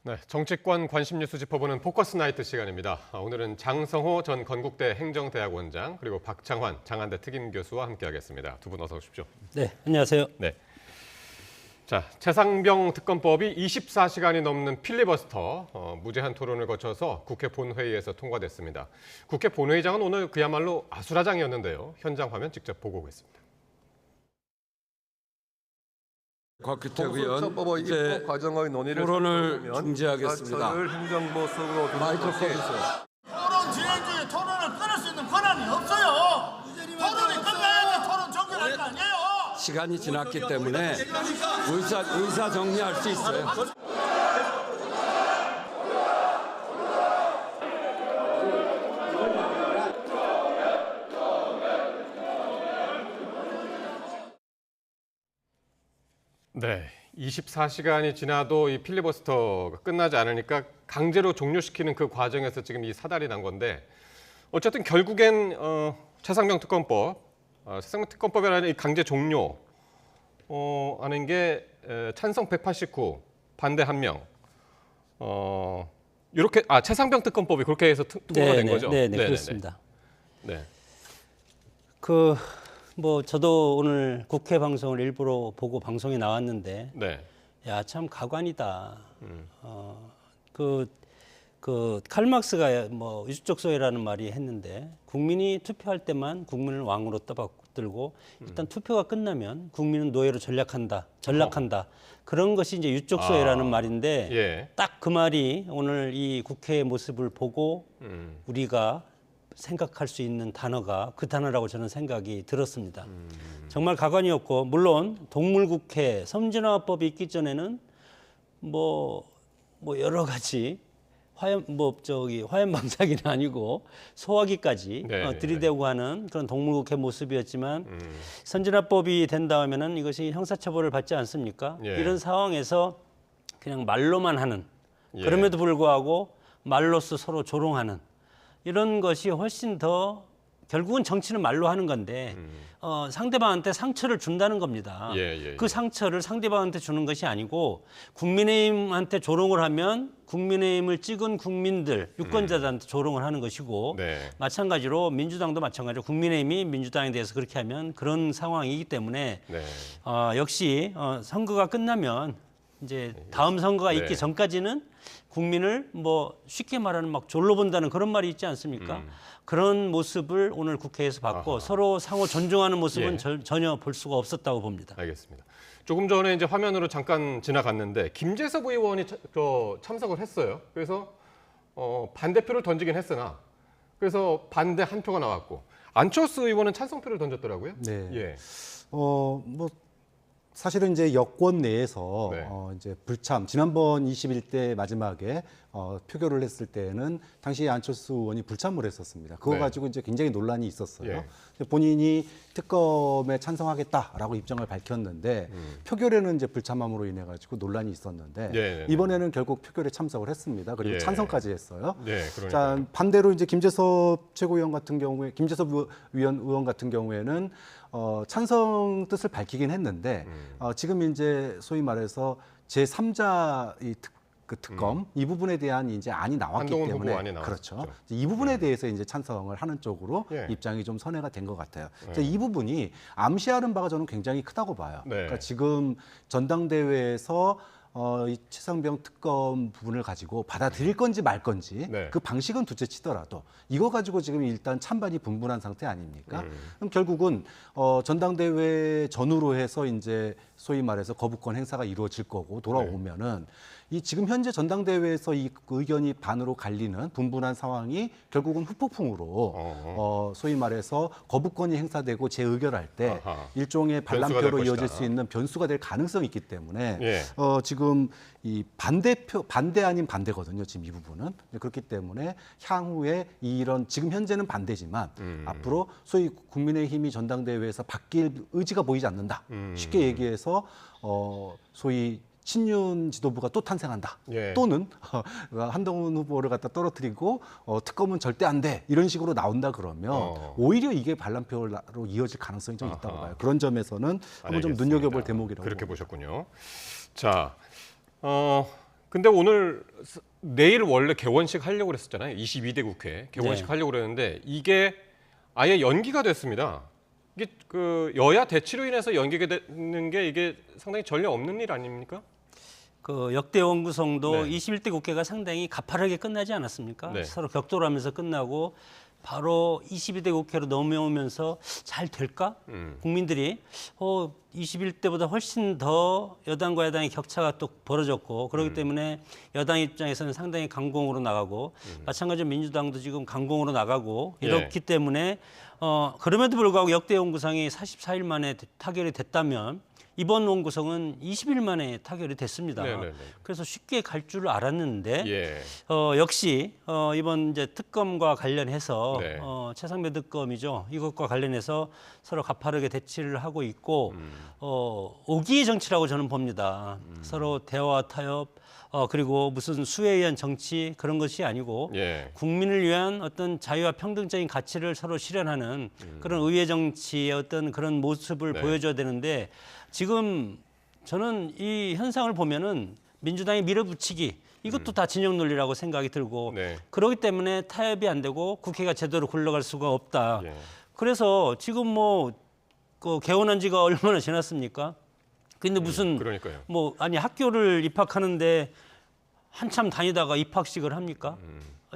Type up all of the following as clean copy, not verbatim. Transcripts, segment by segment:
네, 정치권 관심 뉴스 짚어보는 포커스 나이트 시간입니다. 오늘은 장성호 전 건국대 행정대학원장 그리고 박창환 장한대 특임교수와 함께하겠습니다. 두 분 어서 오십시오. 네, 안녕하세요. 네. 자, 최상병 특검법이 24시간이 넘는 필리버스터 무제한 토론을 거쳐서 국회 본회의에서 통과됐습니다. 국회 본회의장은 오늘 그야말로 아수라장이었는데요. 현장 화면 직접 보고 오겠습니다. 곽규택 의원 이제 과정의 논의를 토론을 중지하겠습니다. 행정보석으로 마이크 꺼주세요. 토론 진행 중에 토론을 끊을 수 있는 권한이 없어요. 토론이 끝나야지 토론 종결할 거 아니에요. 시간이 지났기 때문에 의사 정리할 수 있어요. 네, 24시간이 지나도 이 필리버스터가 끝나지 않으니까 강제로 종료시키는 그 과정에서 지금 이 사달이 난 건데 어쨌든 결국엔 최상병 특검법이라는 이 강제 종료 하는 게 찬성 189, 반대 1명. 이렇게 최상병 특검법이 그렇게 해서 통과가 된 거죠? 네, 그렇습니다. 네. 저도 오늘 국회 방송을 일부러 보고 방송에 나왔는데, 네. 야, 참 가관이다. 칼막스가 유족소회라는 말이 했는데, 국민이 투표할 때만 국민을 왕으로 떠받들고, 일단 투표가 끝나면 국민은 노예로 전락한다. 그런 것이 이제 유족소회라는 말인데, 예. 딱 그 말이 오늘 이 국회의 모습을 보고 우리가 생각할 수 있는 단어가 그 단어라고 저는 생각이 들었습니다. 정말 가관이었고, 물론 동물국회 선진화법이 있기 전에는 여러 가지 화염방사기는 아니고 소화기까지 들이대고 하는 그런 동물국회 모습이었지만 선진화법이 된다 하면은 이것이 형사처벌을 받지 않습니까? 예. 이런 상황에서 그냥 말로만 하는, 예. 그럼에도 불구하고 말로써 서로 조롱하는 이런 것이 훨씬 더, 결국은 정치는 말로 하는 건데 상대방한테 상처를 준다는 겁니다. 예. 그 상처를 상대방한테 주는 것이 아니고 국민의힘한테 조롱을 하면 국민의힘을 찍은 국민들, 유권자들한테 조롱을 하는 것이고 네. 마찬가지로 민주당도 마찬가지로 국민의힘이 민주당에 대해서 그렇게 하면 그런 상황이기 때문에 네. 역시 선거가 끝나면 이제 다음 선거가 있기 전까지는 국민을 쉽게 말하는 졸로 본다는 그런 말이 있지 않습니까? 그런 모습을 오늘 국회에서 봤고 서로 상호 존중하는 모습은 전혀 볼 수가 없었다고 봅니다. 알겠습니다. 조금 전에 이제 화면으로 잠깐 지나갔는데 김재섭 의원이 참석을 했어요. 그래서 반대표를 던지긴 했으나 그래서 반대 한 표가 나왔고 안철수 의원은 찬성표를 던졌더라고요. 네. 예. 사실은 이제 여권 내에서 네. 이제 불참, 지난번 21대 마지막에 표결을 했을 때는 당시 안철수 의원이 불참을 했었습니다. 그거 네. 가지고 이제 굉장히 논란이 있었어요. 예. 본인이 특검에 찬성하겠다라고 입장을 밝혔는데 표결에는 이제 불참함으로 인해 가지고 논란이 있었는데 네. 이번에는 결국 표결에 참석을 했습니다. 그리고 예. 찬성까지 했어요. 네, 그러니까요. 자, 반대로 이제 김재섭 최고위원 같은 경우에, 김재섭 의원 같은 경우에는 찬성 뜻을 밝히긴 했는데 지금 이제 소위 말해서 제3자 특검 이 부분에 대한 이제 안이 나왔기 한동훈 때문에 후보 안이 나왔죠. 그렇죠. 이 부분에 대해서 이제 찬성을 하는 쪽으로 예. 입장이 좀 선회가 된 것 같아요. 이 부분이 암시하는 바가 저는 굉장히 크다고 봐요. 네. 그러니까 지금 전당대회에서 이 최상병 특검 부분을 가지고 받아들일 건지 말 건지 네. 그 방식은 둘째 치더라도 이거 가지고 지금 일단 찬반이 분분한 상태 아닙니까? 그럼 결국은 전당대회 전후로 해서 이제 소위 말해서 거부권 행사가 이루어질 거고 돌아오면은 이 지금 현재 전당대회에서 이 의견이 반으로 갈리는 분분한 상황이 결국은 후폭풍으로 소위 말해서 거부권이 행사되고 재의결할 때 일종의 변수가 될 반란표로 것이다. 이어질 수 있는 변수가 될 가능성이 있기 때문에 예. 지금 이 반대 아닌 반대거든요. 지금 이 부분은 그렇기 때문에 향후에 이런 지금 현재는 반대지만 앞으로 소위 국민의힘이 전당대회에서 바뀔 의지가 보이지 않는다. 쉽게 얘기해서 소위 친윤 지도부가 또 탄생한다. 예. 또는 한동훈 후보를 갖다 떨어뜨리고 특검은 절대 안 돼. 이런 식으로 나온다 그러면 오히려 이게 반란표로 이어질 가능성이 좀 있다고 봐요. 그런 점에서는 한번 좀 알겠습니다. 눈여겨볼 대목이라고 그렇게 봅니다. 보셨군요. 자, 근데 오늘 내일 원래 개원식 하려고 그랬었잖아요. 22대 국회 개원식 네. 하려고 그랬는데 이게 아예 연기가 됐습니다. 이게 그 여야 대치로 인해서 연기가 되는 게 이게 상당히 전례 없는 일 아닙니까? 그 역대 원구성도 네. 21대 국회가 상당히 가파르게 끝나지 않았습니까? 네. 서로 격돌하면서 끝나고 바로 22대 국회로 넘어오면서 잘 될까? 국민들이 21대보다 훨씬 더 여당과 야당의 격차가 또 벌어졌고 그렇기 때문에 여당 입장에서는 상당히 강공으로 나가고 마찬가지로 민주당도 지금 강공으로 나가고 이렇기 때문에 그럼에도 불구하고 역대 원구성이 44일 만에 타결이 됐다면 이번 원구성은 20일 만에 타결이 됐습니다. 네네네. 그래서 쉽게 갈 줄 알았는데 예. 역시 이번 이제 특검과 관련해서 네. 최상병 특검이죠. 이것과 관련해서 서로 가파르게 대치를 하고 있고 오기의 정치라고 저는 봅니다. 서로 대화 타협 그리고 무슨 수에 의한 정치 그런 것이 아니고 예. 국민을 위한 어떤 자유와 평등적인 가치를 서로 실현하는 그런 의회 정치의 어떤 그런 모습을 네. 보여줘야 되는데 지금 저는 이 현상을 보면은 민주당이 밀어붙이기 이것도 다 진영 논리라고 생각이 들고 네. 그렇기 때문에 타협이 안 되고 국회가 제대로 굴러갈 수가 없다. 예. 그래서 지금 그 개원한 지가 얼마나 지났습니까? 근데 무슨 그러니까요. 아니 학교를 입학하는데 한참 다니다가 입학식을 합니까?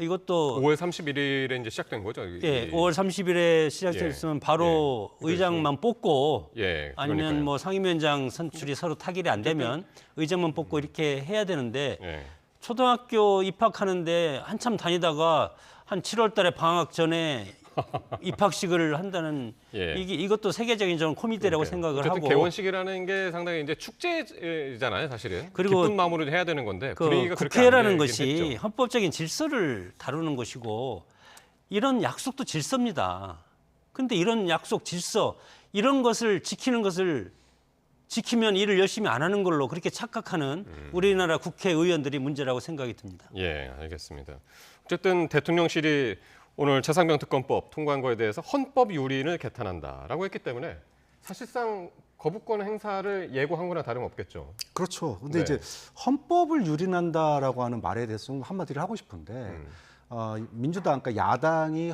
이것도 5월 31일에 이제 시작된 거죠. 예, 5월 30일에 시작됐으면 바로 의장만 뽑고 예. 아니면 그러니까요. 뭐 상임위원장 선출이 서로 타결이 안 되면 의장만 뽑고 이렇게 해야 되는데 예. 초등학교 입학하는데 한참 다니다가 한 7월 달에 방학 전에 입학식을 한다는 예. 이것도 세계적인 좀 코미디라고 생각을 어쨌든 하고 개원식이라는 게 상당히 이제 축제잖아요, 사실은. 그리고 기쁜 마음으로 해야 되는 건데 그 분위기가 그렇게 국회라는 안 되긴 것이 했죠. 헌법적인 질서를 다루는 것이고 이런 약속도 질서입니다. 그런데 이런 약속 질서 이런 것을 지키는 것을 지키면 일을 열심히 안 하는 걸로 그렇게 착각하는 우리나라 국회의원들이 문제라고 생각이 듭니다. 예, 알겠습니다. 어쨌든 대통령실이 오늘 최상병 특검법 통과한 거에 대해서 헌법 유린을 개탄한다라고 했기 때문에 사실상 거부권 행사를 예고한 거나 다름없겠죠. 그렇죠. 근데 네. 이제 헌법을 유린한다라고 하는 말에 대해서 좀 한마디를 하고 싶은데 민주당, 그러니까 야당이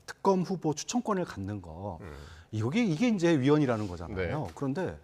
특검 후보 추천권을 갖는 거 이게 이제 위헌이라는 거잖아요. 네. 그런데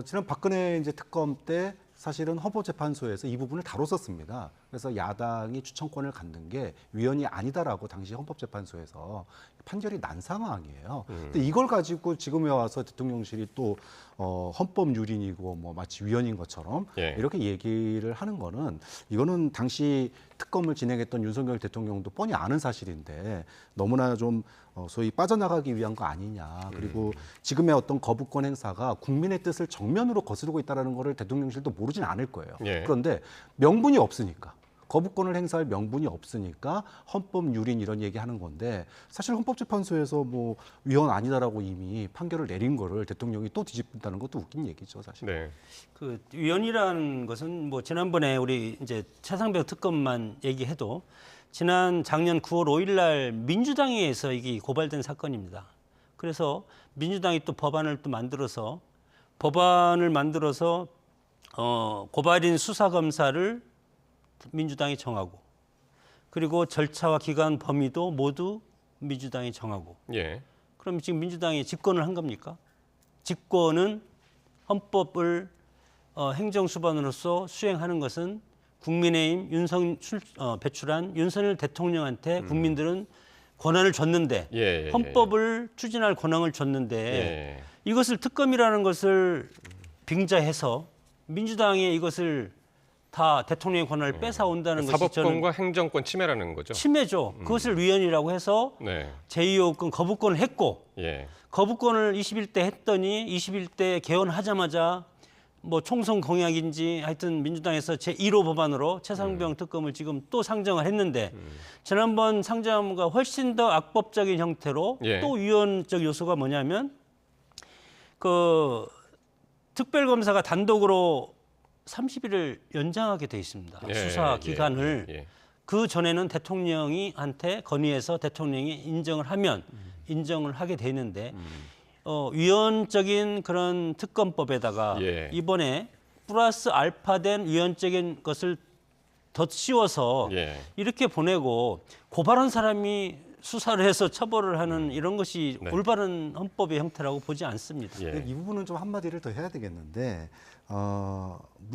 지난 박근혜 이제 특검 때 사실은 헌법재판소에서 이 부분을 다뤘었습니다. 그래서 야당이 추천권을 갖는 게 위헌이 아니다라고 당시 헌법재판소에서 판결이 난 상황이에요. 근데 이걸 가지고 지금에 와서 대통령실이 또 헌법 유린이고 뭐 마치 위헌인 것처럼 예. 이렇게 얘기를 하는 거는 이거는 당시 특검을 진행했던 윤석열 대통령도 뻔히 아는 사실인데 너무나 좀 소위 빠져나가기 위한 거 아니냐. 그리고 지금의 어떤 거부권 행사가 국민의 뜻을 정면으로 거스르고 있다는 거를 대통령실도 모르진 않을 거예요. 예. 그런데 명분이 없으니까. 거부권을 행사할 명분이 없으니까 헌법 유린 이런 얘기하는 건데 사실 헌법재판소에서 뭐 위헌 아니다라고 이미 판결을 내린 거를 대통령이 또 뒤집는다는 것도 웃긴 얘기죠, 사실. 네. 그 위헌이라는 것은 뭐 지난번에 우리 이제 최상병 특검만 얘기해도 작년 9월 5일 날 민주당에 의해서 이게 고발된 사건입니다. 그래서 민주당이 또 법안을 만들어서 고발인 수사 검사를 민주당이 정하고 그리고 절차와 기간 범위도 모두 민주당이 정하고 예. 그럼 지금 민주당이 집권을 한 겁니까? 집권은 헌법을 행정수반으로서 수행하는 것은 국민의힘 배출한 윤석열 대통령한테 국민들은 권한을 줬는데 예. 헌법을 추진할 권한을 줬는데 예. 이것을 특검이라는 것을 빙자해서 민주당에 이것을 다 대통령의 권한을 뺏어온다는 것이 저는 사법권과 행정권 침해라는 거죠. 침해죠. 그것을 위헌이라고 해서 네. 제2호권 거부권을 했고 예. 거부권을 21대 했더니 21대 개헌하자마자 뭐 총선 공약인지 하여튼 민주당에서 제1호 법안으로 최상병 특검을 지금 또 상정을 했는데 지난번 상정과 훨씬 더 악법적인 형태로 예. 또 위헌적 요소가 뭐냐면 그 특별검사가 단독으로 30일을 연장하게 돼 있습니다. 예, 수사 기간을. 예. 그 전에는 대통령이한테 건의해서 대통령이 인정을 하면 인정을 하게 되는데 위헌적인 그런 특검법에다가 예. 이번에 플러스 알파된 위헌적인 것을 덧씌워서 예. 이렇게 보내고 고발한 사람이 수사를 해서 처벌을 하는 이런 것이 네. 올바른 헌법의 형태라고 보지 않습니다. 예. 이 부분은 좀 한마디를 더 해야 되겠는데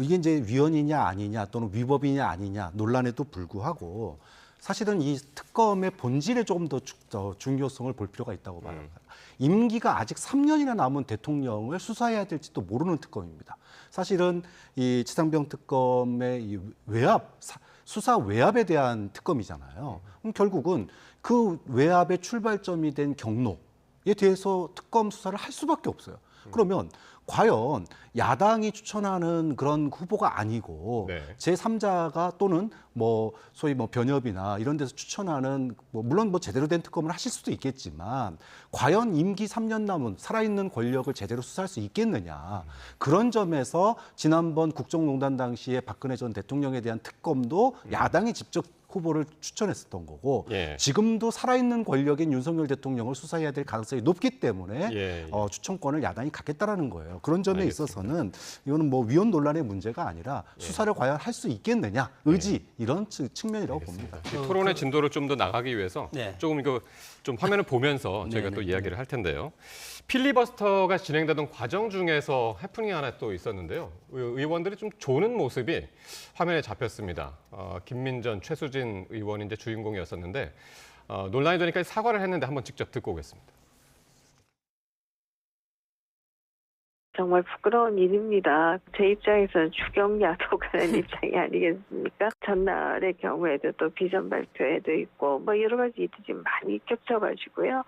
이게 이제 위헌이냐 아니냐 또는 위법이냐 아니냐 논란에도 불구하고 사실은 이 특검의 본질에 조금 더 중요성을 볼 필요가 있다고 말합니다. 임기가 아직 3년이나 남은 대통령을 수사해야 될지도 모르는 특검입니다. 사실은 이 최상병 특검의 이 수사 외압에 대한 특검이잖아요. 그럼 결국은 그 외압의 출발점이 된 경로에 대해서 특검 수사를 할 수밖에 없어요. 그러면 과연 야당이 추천하는 그런 후보가 아니고 네. 제3자가 또는 뭐 소위 뭐 변협이나 이런 데서 추천하는 물론 제대로 된 특검을 하실 수도 있겠지만 과연 임기 3년 남은 살아있는 권력을 제대로 수사할 수 있겠느냐. 그런 점에서 지난번 국정농단 당시에 박근혜 전 대통령에 대한 특검도 야당이 직접 후보를 추천했었던 거고 예. 지금도 살아있는 권력인 윤석열 대통령을 수사해야 될 가능성이 높기 때문에 예. 추천권을 야당이 갖겠다라는 거예요. 그런 점에 알겠습니다. 있어서는 이거는 뭐 위헌 논란의 문제가 아니라 수사를 과연 할 수 있겠느냐 의지 이런 측면이라고 봅니다. 이 토론의 진도를 좀 더 나가기 위해서 네. 조금 이거 좀 화면을 보면서 저희가 네, 또 네, 이야기를 할 텐데요. 필리버스터가 진행되던 과정 중에서 해프닝이 하나 또 있었는데요. 의원들이 좀 조는 모습이 화면에 잡혔습니다. 김민전, 최수진 의원이 이제 주인공이었었는데 논란이 되니까 사과를 했는데 한번 직접 듣고 오겠습니다. 정말 부끄러운 일입니다. 제 입장에서는 추경야도가는 입장이 아니겠습니까? 전날의 경우에도 또 비전 발표회도 있고 뭐 여러 가지 일들이 많이 겹쳐가지고요.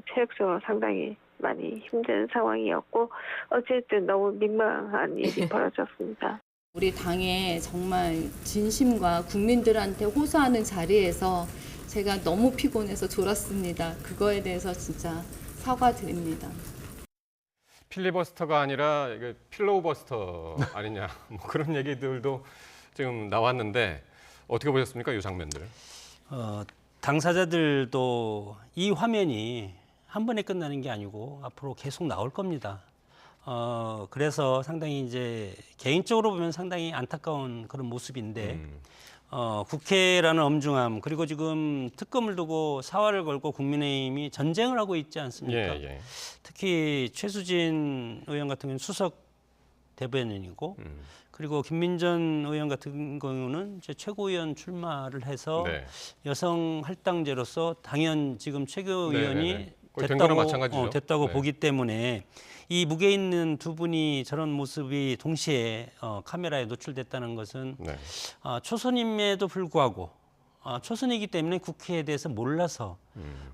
체력적으로 상당히 많이 힘든 상황이었고 어쨌든 너무 민망한 일이 벌어졌습니다. 우리 당에 정말 진심과 국민들한테 호소하는 자리에서 제가 너무 피곤해서 졸았습니다. 그거에 대해서 진짜 사과드립니다. 필리버스터가 아니라 이게 필로우버스터 아니냐 뭐 그런 얘기들도 지금 나왔는데 어떻게 보셨습니까? 이 장면들. 당사자들도 이 화면이 한 번에 끝나는 게 아니고 앞으로 계속 나올 겁니다. 그래서 상당히 이제 개인적으로 보면 상당히 안타까운 그런 모습인데 국회라는 엄중함 그리고 지금 특검을 두고 사활을 걸고 국민의힘이 전쟁을 하고 있지 않습니까? 예. 특히 최수진 의원 같은 경우는 수석 대변인이고 그리고 김민전 의원 같은 경우는 이제 최고위원 출마를 해서 네. 여성 할당제로서 당연 지금 최고위원이 거의 된 거랑 마찬가지죠. 됐다고 네. 보기 때문에 이 무게 있는 두 분이 저런 모습이 동시에 카메라에 노출됐다는 것은 네. 초선임에도 불구하고 초선이기 때문에 국회에 대해서 몰라서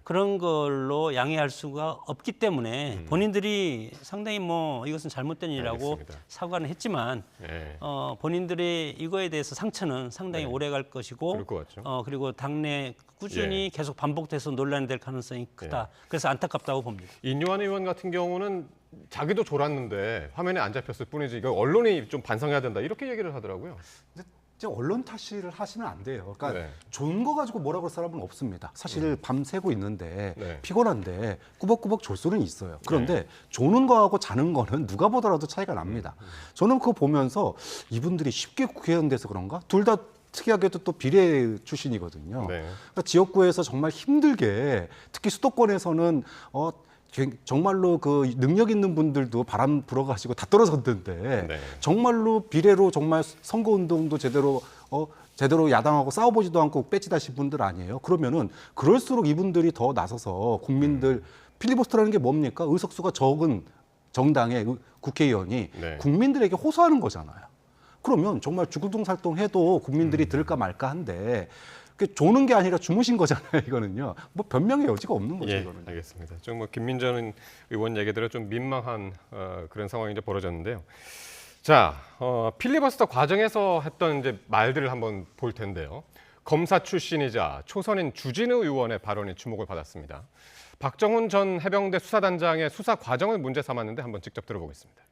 그런 걸로 양해할 수가 없기 때문에 본인들이 상당히 뭐 이것은 잘못된 일이라고 알겠습니다. 사과는 했지만 네. 본인들의 이거에 대해서 상처는 상당히 네. 오래 갈 것이고 그럴 것 같죠. 그리고 당내 꾸준히 계속 반복돼서 논란이 될 가능성이 크다. 그래서 안타깝다고 봅니다. 인요한 의원 같은 경우는 자기도 졸았는데 화면에 안 잡혔을 뿐이지 이거 언론이 좀 반성해야 된다 이렇게 얘기를 하더라고요. 근데 이제 언론 탓을 하시면 안 돼요. 그러니까 네. 좋은 거 가지고 뭐라 그럴 사람은 없습니다. 사실 밤새고 있는데 네. 피곤한데 꾸벅꾸벅 졸 수는 있어요. 그런데 조는 거하고 자는 거는 누가 보더라도 차이가 납니다. 저는 그거 보면서 이분들이 쉽게 국회의원 돼서 그런가? 둘 다 특이하게도 또 비례 출신이거든요. 네. 그러니까 지역구에서 정말 힘들게 특히 수도권에서는 정말로 그 능력 있는 분들도 바람 불어가지고 다 떨어졌는데 네. 정말로 비례로 정말 선거운동도 제대로 야당하고 싸워보지도 않고 빼지다신 분들 아니에요. 그러면은 그럴수록 이분들이 더 나서서 국민들 필리버스터라는 게 뭡니까? 의석수가 적은 정당의 국회의원이 네. 국민들에게 호소하는 거잖아요. 그러면 정말 주구동살동해도 국민들이 들을까 말까 한데 조는 게 아니라 주무신 거잖아요. 이거는요. 뭐 변명의 여지가 없는 거죠. 이거는. 알겠습니다. 좀 뭐 김민전 의원 얘기들은 좀 민망한 그런 상황이 이제 벌어졌는데요. 자, 필리버스터 과정에서 했던 이제 말들을 한번 볼 텐데요. 검사 출신이자 초선인 주진우 의원의 발언이 주목을 받았습니다. 박정훈 전 해병대 수사단장의 수사 과정을 문제 삼았는데 한번 직접 들어보겠습니다.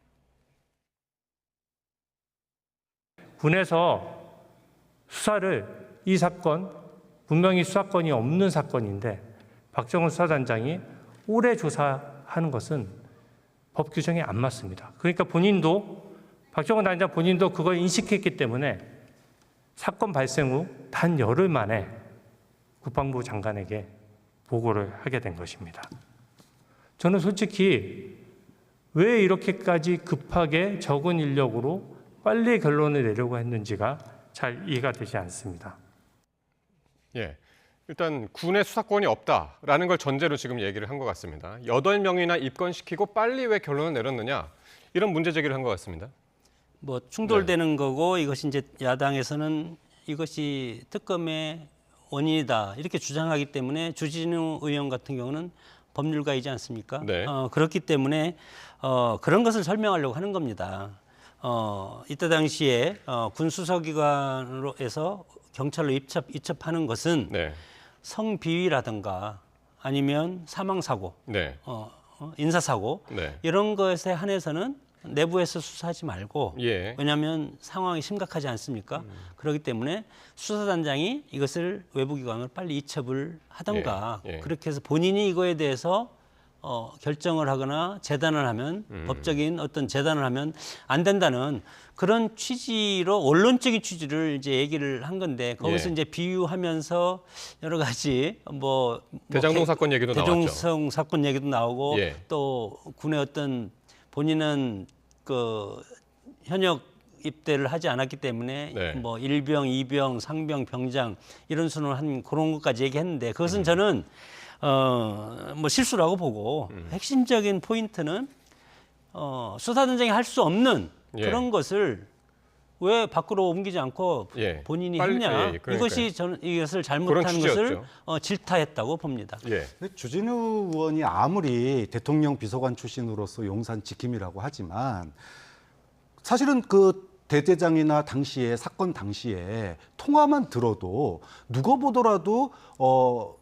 군에서 수사를 이 사건 분명히 수사권이 없는 사건인데 박정훈 수사단장이 오래 조사하는 것은 법 규정에 안 맞습니다. 그러니까 본인도 박정훈 단장 본인도 그걸 인식했기 때문에 사건 발생 후 단 열흘 만에 국방부 장관에게 보고를 하게 된 것입니다. 저는 솔직히 왜 이렇게까지 급하게 적은 인력으로 빨리 결론을 내려고 했는지가 잘 이해가 되지 않습니다. 예. 일단 군의 수사권이 없다라는 걸 전제로 지금 얘기를 한 것 같습니다. 8명이나 입건시키고 빨리 왜 결론을 내렸느냐 이런 문제 제기를 한 것 같습니다. 뭐 충돌되는 거고 이것이 이제 야당에서는 이것이 특검의 원인이다 이렇게 주장하기 때문에 주진우 의원 같은 경우는 법률가이지 않습니까? 네. 그렇기 때문에 그런 것을 설명하려고 하는 겁니다. 이때 당시에 군 수사기관으로 해서 경찰로 이첩하는 것은 네. 성비위라든가 아니면 사망사고, 네. 인사사고 네. 이런 것에 한해서는 내부에서 수사하지 말고 예. 왜냐하면 상황이 심각하지 않습니까? 그렇기 때문에 수사단장이 이것을 외부기관을 빨리 이첩을 하던가 예. 예. 그렇게 해서 본인이 이거에 대해서 결정을 하거나 재단을 하면 법적인 어떤 재단을 하면 안 된다는 그런 취지로 원론적인 취지를 이제 얘기를 한 건데 거기서 예. 이제 비유하면서 여러 가지 대장동 사건 얘기도 나왔죠. 대장동 사건 얘기도 나오고 예. 또 군의 어떤 본인은 그 현역 입대를 하지 않았기 때문에 네. 뭐 일병, 이병, 상병, 병장 이런 수는 한 그런 것까지 얘기했는데 그것은 저는 뭐 실수라고 보고 핵심적인 포인트는 수사단장이 할 수 없는 예. 그런 것을 왜 밖으로 옮기지 않고 예. 본인이 빨리- 했냐 예, 그러니까요. 이것이 저는 이것을 잘못한 것을 취지였죠. 질타했다고 봅니다. 예. 근데 주진우 의원이 아무리 대통령 비서관 출신으로서 용산 지킴이라고 하지만 사실은 그 대대장이나 당시에 사건 당시에 통화만 들어도 누가 보더라도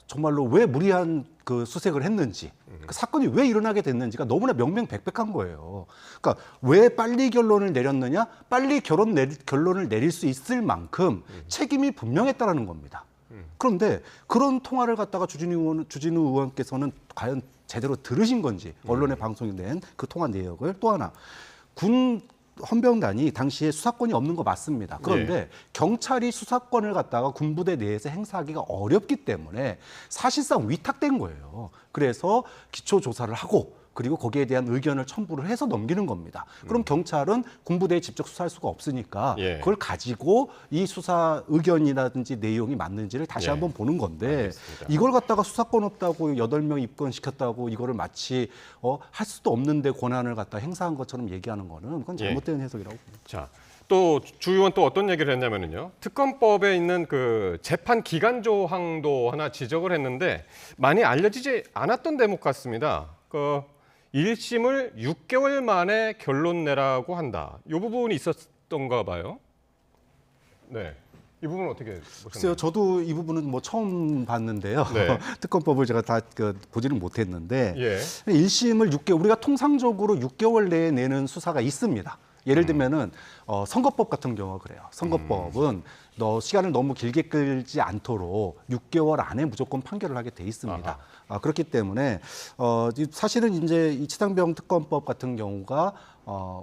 정말로 왜 무리한 그 수색을 했는지 그 사건이 왜 일어나게 됐는지가 너무나 명명백백한 거예요. 그러니까 왜 빨리 결론을 내렸느냐? 빨리 결론을 내릴 수 있을 만큼 책임이 분명했다라는 겁니다. 그런데 그런 통화를 갖다가 주진우 의원께서는 과연 제대로 들으신 건지 언론에 방송된 그 통화 내역을 또 하나 군 헌병단이 당시에 수사권이 없는 거 맞습니다. 그런데 경찰이 수사권을 갖다가 군부대 내에서 행사하기가 어렵기 때문에 사실상 위탁된 거예요. 그래서 기초 조사를 하고 그리고 거기에 대한 의견을 첨부를 해서 넘기는 겁니다. 그럼 경찰은 군부대에 직접 수사할 수가 없으니까 예. 그걸 가지고 이 수사 의견이라든지 내용이 맞는지를 다시 예. 한번 보는 건데 알겠습니다. 이걸 갖다가 수사권 없다고 8명 입건시켰다고 이거를 마치 할 수도 없는데 권한을 갖다 행사한 것처럼 얘기하는 거는 그건 잘못된 해석이라고 봅니다. 자, 또 주 의원 또 어떤 얘기를 했냐면요. 특검법에 있는 그 재판 기간 조항도 하나 지적을 했는데 많이 알려지지 않았던 대목 같습니다. 그 1심을 6개월 만에 결론 내라고 한다. 이 부분이 있었던가 봐요. 네. 이 부분은 어떻게 보셨나요? 글쎄요, 저도 이 부분은 뭐 처음 봤는데요. 네. 특검법을 제가 다 보지는 못했는데 예. 1심을 6개월, 우리가 통상적으로 6개월 내에 내는 수사가 있습니다. 예를 들면은 선거법 같은 경우가 그래요. 선거법은 시간을 너무 길게 끌지 않도록 6개월 안에 무조건 판결을 하게 돼 있습니다. 그렇기 때문에 사실은 이제 이 치상병 특검법 같은 경우가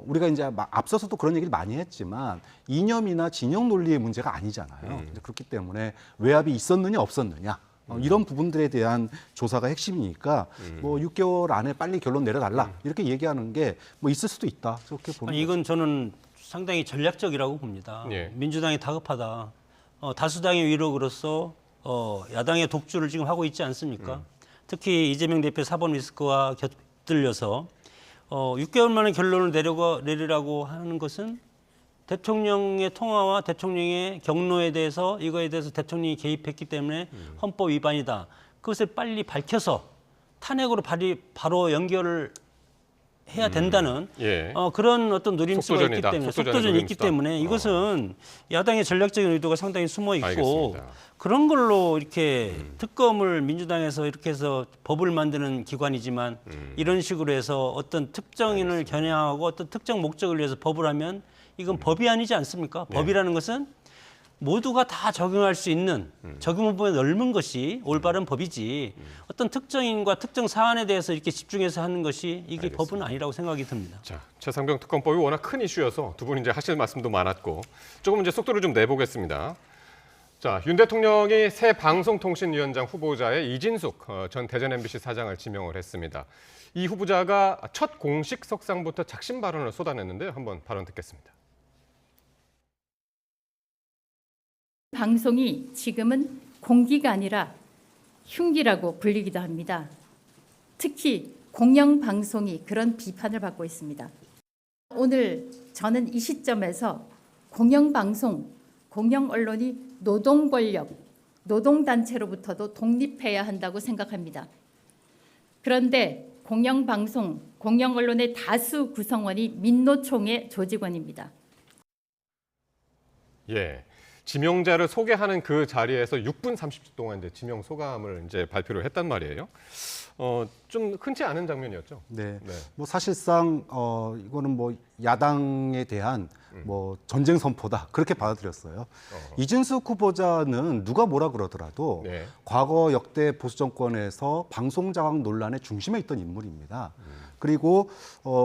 우리가 이제 앞서서도 그런 얘기를 많이 했지만 이념이나 진영 논리의 문제가 아니잖아요. 그렇기 때문에 외압이 있었느냐 없었느냐 이런 부분들에 대한 조사가 핵심이니까 뭐 6개월 안에 빨리 결론 내려달라 이렇게 얘기하는 게 뭐 있을 수도 있다 그렇게 보는 거죠. 이건 저는 상당히 전략적이라고 봅니다. 예. 민주당이 다급하다. 다수당의 위력으로서 야당의 독주를 지금 하고 있지 않습니까? 특히 이재명 대표 사법 리스크와 곁들여서 6개월 만에 결론을 내리라고 하는 것은 대통령의 통화와 대통령의 경로에 대해서 이거에 대해서 대통령이 개입했기 때문에 헌법 위반이다. 그것을 빨리 밝혀서 탄핵으로 바로 연결을 해야 된다는 예. 그런 어떤 노림수가 있기 속도전이다. 때문에 속도전의 속도전이 있기 노림수다. 때문에 이것은 야당의 전략적인 의도가 상당히 숨어 있고 알겠습니다. 그런 걸로 이렇게 특검을 민주당에서 이렇게 해서 법을 만드는 기관이지만 이런 식으로 해서 어떤 특정인을 겨냥하고 어떤 특정 목적을 위해서 법을 하면 이건 법이 아니지 않습니까? 법이라는 것은 모두가 다 적용할 수 있는 적용 범위가 넓은 것이 올바른 법이지 어떤 특정인과 특정 사안에 대해서 이렇게 집중해서 하는 것이 이게 알겠습니다. 법은 아니라고 생각이 듭니다. 자, 최상병 특검법이 워낙 큰 이슈여서 두 분 이제 하실 말씀도 많았고 조금 이제 속도를 좀 내보겠습니다. 자, 윤 대통령이 새 방송통신위원장 후보자에 이진숙 전 대전 MBC 사장을 지명을 했습니다. 이 후보자가 첫 공식 석상부터 작심 발언을 쏟아냈는데요. 한번 발언 듣겠습니다. 방송이 지금은 공기가 아니라 흉기라고 불리기도 합니다. 특히 공영방송이 그런 비판을 받고 있습니다. 오늘 저는 이 시점에서 공영방송, 공영언론이 노동권력, 노동단체로부터도 독립해야 한다고 생각합니다. 그런데 공영방송, 공영언론의 다수 구성원이 민노총의 조직원입니다. 예. 지명자를 소개하는 그 자리에서 6분 30초 동안 이제 지명 소감을 이제 발표를 했단 말이에요. 좀 흔치 않은 장면이었죠. 네. 네. 뭐 사실상 이거는 뭐 야당에 대한 뭐 전쟁 선포다 그렇게 받아들였어요. 이진숙 후보자는 누가 뭐라 그러더라도 네. 과거 역대 보수 정권에서 방송 장악 논란의 중심에 있던 인물입니다. 그리고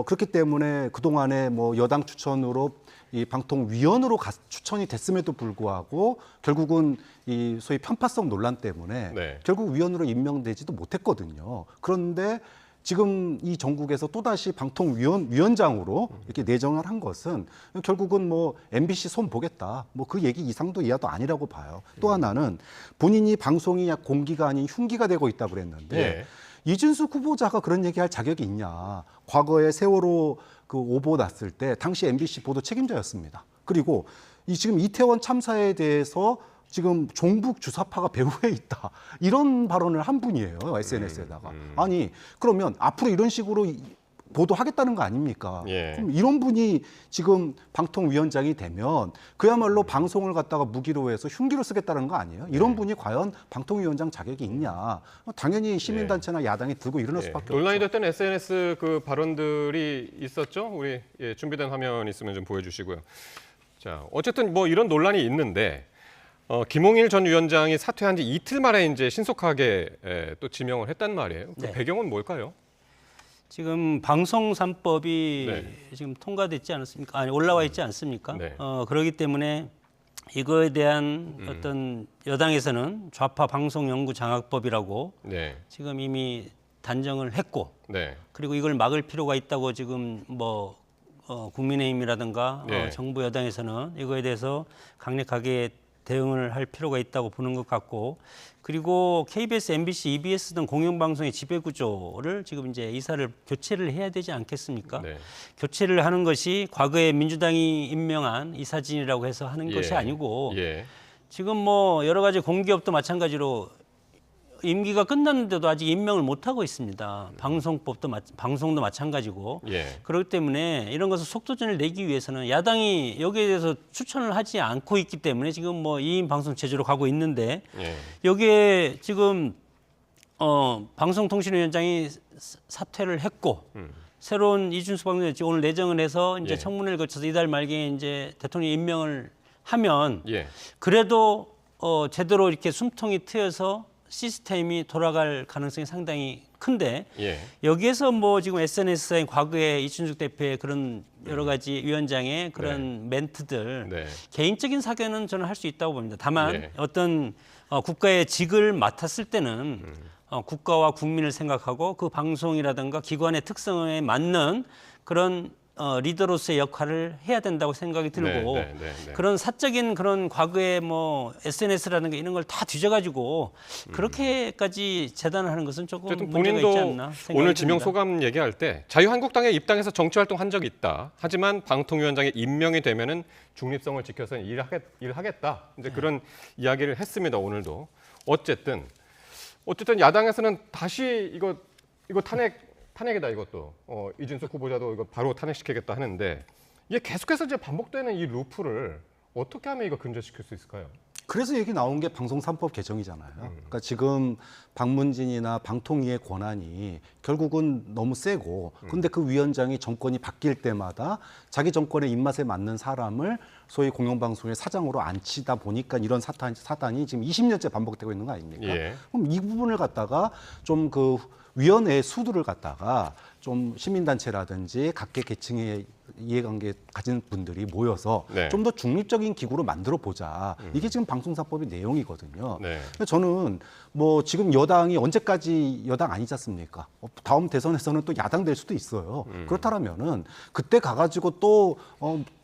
그렇기 때문에 그 동안에 뭐 여당 추천으로 이 방통위원으로 추천이 됐음에도 불구하고 결국은 이 소위 편파성 논란 때문에 네. 결국 위원으로 임명되지도 못했거든요. 그런데 지금 이 전국에서 또다시 방통위원장으로 이렇게 내정을 한 것은 결국은 뭐 MBC 손 보겠다. 뭐 그 얘기 이상도 이하도 아니라고 봐요. 또 하나는 본인이 방송이 공기가 아닌 흉기가 되고 있다고 그랬는데 예. 이준숙 후보자가 그런 얘기할 자격이 있냐. 과거에 세월호 그 오보 났을 때 당시 MBC 보도 책임자였습니다. 그리고 지금 이태원 참사에 대해서 지금 종북 주사파가 배후에 있다. 이런 발언을 한 분이에요. SNS에다가. 아니 그러면 앞으로 이런 식으로 보도하겠다는 거 아닙니까? 예. 그럼 이런 분이 지금 방통위원장이 되면 그야말로 방송을 갖다가 무기로 해서 흉기로 쓰겠다는 거 아니에요? 이런 분이 과연 방통위원장 자격이 있냐? 당연히 시민단체나 야당이 들고 일어날 수밖에 없죠. 논란이 됐던 SNS 그 발언들이 있었죠. 우리 준비된 화면 있으면 좀 보여주시고요. 자, 어쨌든 뭐 이런 논란이 있는데 김홍일 전 위원장이 사퇴한 지 이틀 만에 이제 신속하게 또 지명을 했단 말이에요. 그 네. 배경은 뭘까요? 지금 방송 3법이 네. 지금 통과됐지 않았습니까? 아니 올라와 있지 않습니까? 네. 그렇기 때문에 이거에 대한 어떤 여당에서는 좌파 방송 연구 장악법이라고 네. 지금 이미 단정을 했고 네. 그리고 이걸 막을 필요가 있다고 지금 뭐 국민의힘이라든가 네. 정부 여당에서는 이거에 대해서 강력하게 대응을 할 필요가 있다고 보는 것 같고 그리고 KBS, MBC, EBS 등 공영방송의 지배구조를 지금 이제 이사를 교체를 해야 되지 않겠습니까? 네. 교체를 하는 것이 과거에 민주당이 임명한 이사진이라고 해서 하는 예. 것이 아니고 예. 지금 뭐 여러 가지 공기업도 마찬가지로 임기가 끝났는데도 아직 임명을 못 하고 있습니다. 방송도 마찬가지고 예. 그렇기 때문에 이런 것을 속도전을 내기 위해서는 야당이 여기에 대해서 추천을 하지 않고 있기 때문에 지금 뭐 2인 방송 체제로 가고 있는데 예. 여기에 지금 방송통신위원장이 사퇴를 했고 새로운 이준수 방송위원장이 오늘 내정을 해서 이제 예. 청문회를 거쳐서 이달 말기에 이제 대통령 임명을 하면 예. 그래도 제대로 이렇게 숨통이 트여서 시스템이 돌아갈 가능성이 상당히 큰데 예. 여기에서 뭐 지금 SNS의 과거에 이춘숙 대표의 그런 여러 가지 위원장의 그런 멘트들 네. 개인적인 사견은 저는 할 수 있다고 봅니다. 다만 예. 어떤 국가의 직을 맡았을 때는 국가와 국민을 생각하고 그 방송이라든가 기관의 특성에 맞는 그런 리더로서의 역할을 해야 된다고 생각이 들고 네. 그런 사적인 그런 과거의 뭐 SNS라든가 이런 걸 다 뒤져가지고 그렇게까지 재단을 하는 것은 조금 어쨌든 문제가 있지 본인도 않나 생각이 오늘 지명 듭니다. 소감 얘기할 때 자유한국당에 입당해서 정치활동 한 적이 있다. 하지만 방통위원장에 임명이 되면은 중립성을 지켜서 일하겠다. 이제 그런 이야기를 했습니다. 오늘도. 어쨌든 야당에서는 다시 이거 탄핵이다 이것도 이준석 후보자도 이거 바로 탄핵시키겠다 하는데 이게 계속해서 이제 반복되는 이 루프를 어떻게 하면 이거 근절시킬 수 있을까요? 그래서 얘기 나온 게 방송 3법 개정이잖아요. 그러니까 지금 방문진이나 방통위의 권한이 결국은 너무 세고 근데 그 위원장이 정권이 바뀔 때마다 자기 정권의 입맛에 맞는 사람을 소위 공영방송의 사장으로 앉히다 보니까 이런 사단이 지금 20년째 반복되고 있는 거 아닙니까? 예. 그럼 이 부분을 갖다가 좀 그 위원회의 수두를 갖다가 좀 시민단체라든지 각계 계층의 이해관계 가진 분들이 모여서 네. 좀 더 중립적인 기구로 만들어 보자. 이게 지금 방송사법의 내용이거든요. 네. 근데 저는 뭐 지금 여당이 언제까지 여당 아니지 않습니까? 다음 대선에서는 또 야당 될 수도 있어요. 그렇다면은 그때 가가지고 또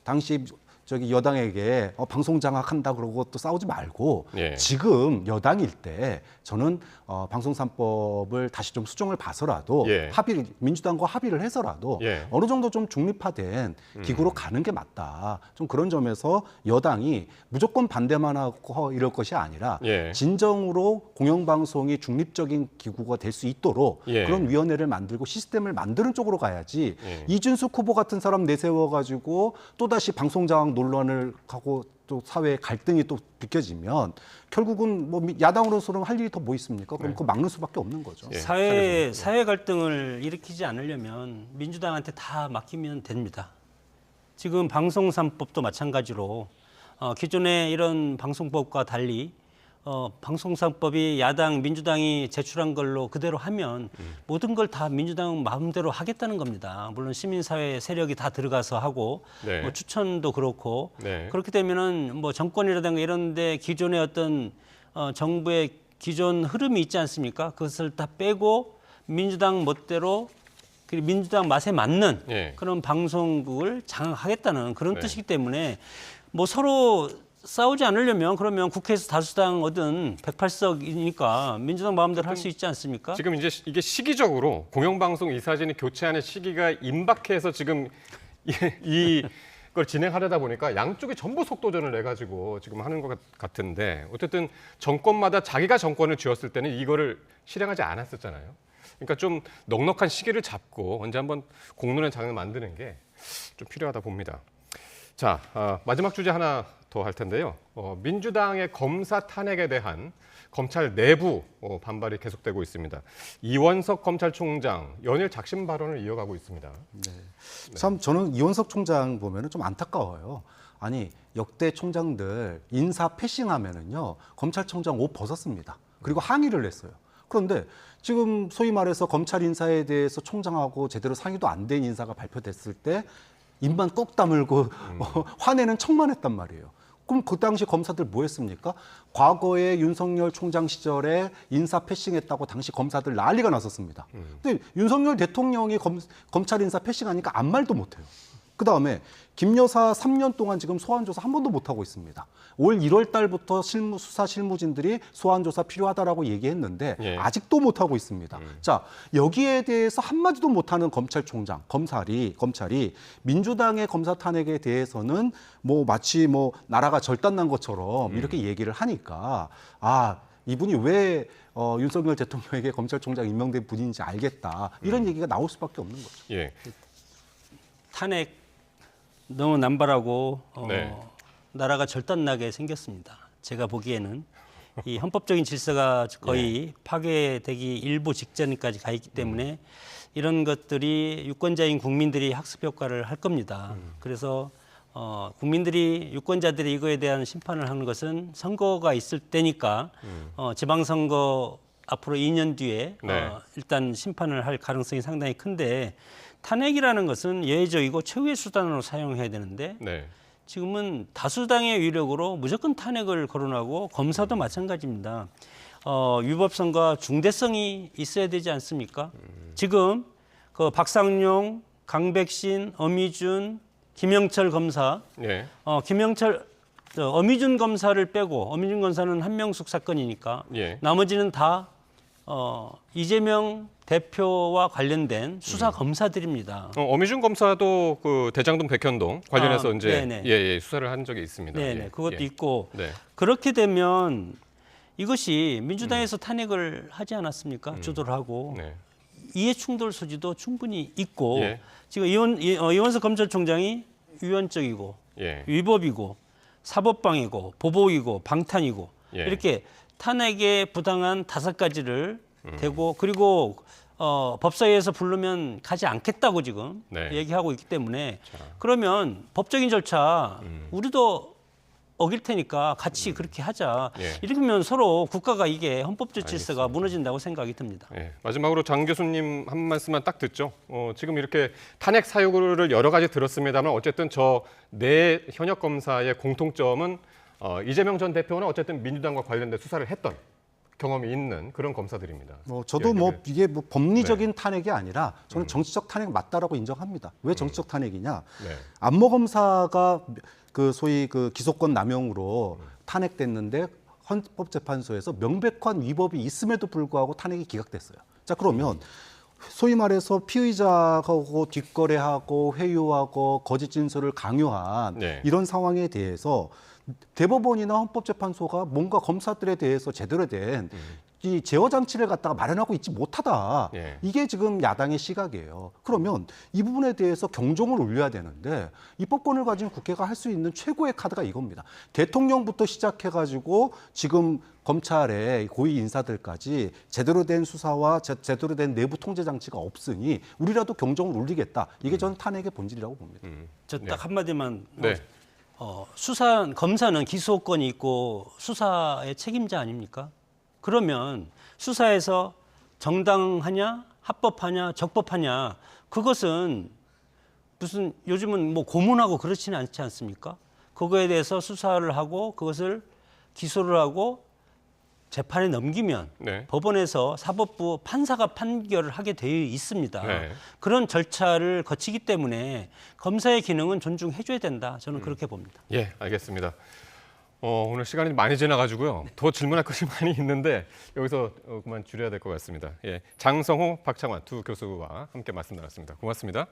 당시 저기 여당에게 방송 장악한다 그러고 또 싸우지 말고 예. 지금 여당일 때 저는 방송 3법을 다시 좀 수정을 봐서라도 예. 민주당과 합의를 해서라도 예. 어느 정도 좀 중립화된 기구로 가는 게 맞다. 좀 그런 점에서 여당이 무조건 반대만 하고 이럴 것이 아니라 예. 진정으로 공영방송이 중립적인 기구가 될 수 있도록 예. 그런 위원회를 만들고 시스템을 만드는 쪽으로 가야지 예. 이준석 후보 같은 사람 내세워가지고 또다시 방송 장악 논란을 하고 또 사회의 갈등이 또 비껴지면 결국은 뭐 야당으로서는 할 일이 더 뭐 있습니까? 그럼 그거 막는 수밖에 없는 거죠. 예. 사회 갈등을 일으키지 않으려면 민주당한테 다 맡기면 됩니다. 지금 방송 3법도 마찬가지로 기존의 이런 방송법과 달리 방송 3법이 야당 민주당이 제출한 걸로 그대로 하면 모든 걸 다 민주당 마음대로 하겠다는 겁니다. 물론 시민사회 세력이 다 들어가서 하고 네. 뭐 추천도 그렇고 네. 그렇게 되면은 뭐 정권이라든가 이런데 기존의 어떤 정부의 기존 흐름이 있지 않습니까? 그것을 다 빼고 민주당 멋대로 그리고 민주당 맛에 맞는 예. 그런 방송국을 장악하겠다는 그런 네. 뜻이기 때문에 뭐 서로 싸우지 않으려면 그러면 국회에서 다수당 얻은 108석이니까 민주당 마음대로 할 수 있지 않습니까? 지금 이제 이게 시기적으로 공영방송 이사진이 교체하는 시기가 임박해서 지금 이걸 진행하려다 보니까 양쪽이 전부 속도전을 내가지고 지금 하는 것 같은데 어쨌든 정권마다 자기가 정권을 쥐었을 때는 이거를 실행하지 않았었잖아요. 그러니까 좀 넉넉한 시기를 잡고 언제 한번 공론의 장을 만드는 게 좀 필요하다 봅니다. 자, 마지막 주제 하나 더 할 텐데요. 민주당의 검사 탄핵에 대한 검찰 내부 반발이 계속되고 있습니다. 이원석 검찰총장 연일 작심 발언을 이어가고 있습니다. 참 저는 이원석 총장 보면은 좀 안타까워요. 아니 역대 총장들 인사 패싱하면은요 검찰총장 옷 벗었습니다. 그리고 항의를 했어요. 그런데 지금 소위 말해서 검찰 인사에 대해서 총장하고 제대로 상의도 안 된 인사가 발표됐을 때 입만 꼭 다물고 화내는 척만 했단 말이에요. 그럼 그 당시 검사들 뭐 했습니까? 과거에 윤석열 총장 시절에 인사 패싱했다고 당시 검사들 난리가 났었습니다. 근데 윤석열 대통령이 검찰 인사 패싱하니까 아무 말도 못해요. 그다음에 김 여사 3년 동안 지금 소환조사 한 번도 못하고 있습니다. 올 1월 달부터 수사 실무진들이 소환조사 필요하다라고 얘기했는데 예. 아직도 못하고 있습니다. 자, 여기에 대해서 한마디도 못하는 검찰총장, 검찰이 민주당의 검사 탄핵에 대해서는 뭐 마치 뭐 나라가 절단난 것처럼 이렇게 얘기를 하니까 이분이 왜 윤석열 대통령에게 검찰총장 임명된 분인지 알겠다. 이런 얘기가 나올 수밖에 없는 거죠. 예. 탄핵 너무 남발하고 네. 나라가 절단나게 생겼습니다. 제가 보기에는 이 헌법적인 질서가 거의 파괴되기 일보 직전까지 가 있기 때문에 이런 것들이 유권자인 국민들이 학습 효과를 할 겁니다. 그래서 국민들이 유권자들이 이거에 대한 심판을 하는 것은 선거가 있을 때니까 지방선거 앞으로 2년 뒤에 네. 일단 심판을 할 가능성이 상당히 큰데 탄핵이라는 것은 예외적이고 최후의 수단으로 사용해야 되는데 네. 지금은 다수당의 위력으로 무조건 탄핵을 거론하고 검사도 마찬가지입니다. 위법성과 중대성이 있어야 되지 않습니까? 지금 그 박상용, 강백신, 엄희준, 김영철 검사, 예. 엄희준 검사를 빼고 엄희준 검사는 한명숙 사건이니까 예. 나머지는 다 이재명 대표와 관련된 수사 검사들입니다. 엄희준 검사도 그 대장동 백현동 관련해서 이제 네네. 수사를 한 적이 있습니다. 네네, 예. 그것도 예. 있고 네. 그렇게 되면 이것이 민주당에서 탄핵을 하지 않았습니까? 주도를 하고 네. 이해 충돌 소지도 충분히 있고 예. 지금 이원석 검찰총장이 위헌적이고 예. 위법이고 사법방해고 보복이고 방탄이고 예. 이렇게 탄핵에 부당한 5가지를 대고 그리고 법사위에서 부르면 가지 않겠다고 지금 네. 얘기하고 있기 때문에 그러면 법적인 절차 우리도 어길 테니까 같이 그렇게 하자. 예. 이러면 서로 국가가 이게 헌법적 질서가 무너진다고 생각이 듭니다. 예, 마지막으로 장 교수님 한 말씀만 딱 듣죠. 지금 이렇게 탄핵 사유를 여러 가지 들었습니다만 어쨌든 저 네 현역 검사의 공통점은 이재명 전 대표는 어쨌든 민주당과 관련된 수사를 했던 경험이 있는 그런 검사들입니다. 저도 뭐 이야기를. 이게 뭐 법리적인 네. 탄핵이 아니라 저는 정치적 탄핵 맞다라고 인정합니다. 왜 정치적 탄핵이냐? 네. 안모 검사가 그 소위 그 기소권 남용으로 탄핵됐는데 헌법재판소에서 명백한 위법이 있음에도 불구하고 탄핵이 기각됐어요. 자, 그러면 소위 말해서 피의자하고 뒷거래하고 회유하고 거짓 진술을 강요한 네. 이런 상황에 대해서 대법원이나 헌법재판소가 뭔가 검사들에 대해서 제대로 된 이 제어 장치를 갖다가 마련하고 있지 못하다. 예. 이게 지금 야당의 시각이에요. 그러면 이 부분에 대해서 경종을 울려야 되는데 입법권을 가진 국회가 할 수 있는 최고의 카드가 이겁니다. 대통령부터 시작해가지고 지금 검찰의 고위 인사들까지 제대로 된 수사와 제대로 된 내부 통제 장치가 없으니 우리라도 경종을 울리겠다. 이게 저는 탄핵의 본질이라고 봅니다. 저 딱 한마디만. 네. 검사는 기소권이 있고 수사의 책임자 아닙니까? 그러면 수사에서 정당하냐, 합법하냐, 적법하냐 그것은 무슨 요즘은 뭐 고문하고 그렇지는 않지 않습니까? 그거에 대해서 수사를 하고 그것을 기소를 하고 재판에 넘기면 네. 법원에서 사법부 판사가 판결을 하게 되어 있습니다. 네. 그런 절차를 거치기 때문에 검사의 기능은 존중해줘야 된다. 저는 그렇게 봅니다. 예, 알겠습니다. 오늘 시간이 많이 지나가지고요. 더 질문할 것이 많이 있는데 여기서 그만 줄여야 될 것 같습니다. 예, 장성호, 박창환 두 교수와 함께 말씀 나눴습니다. 고맙습니다.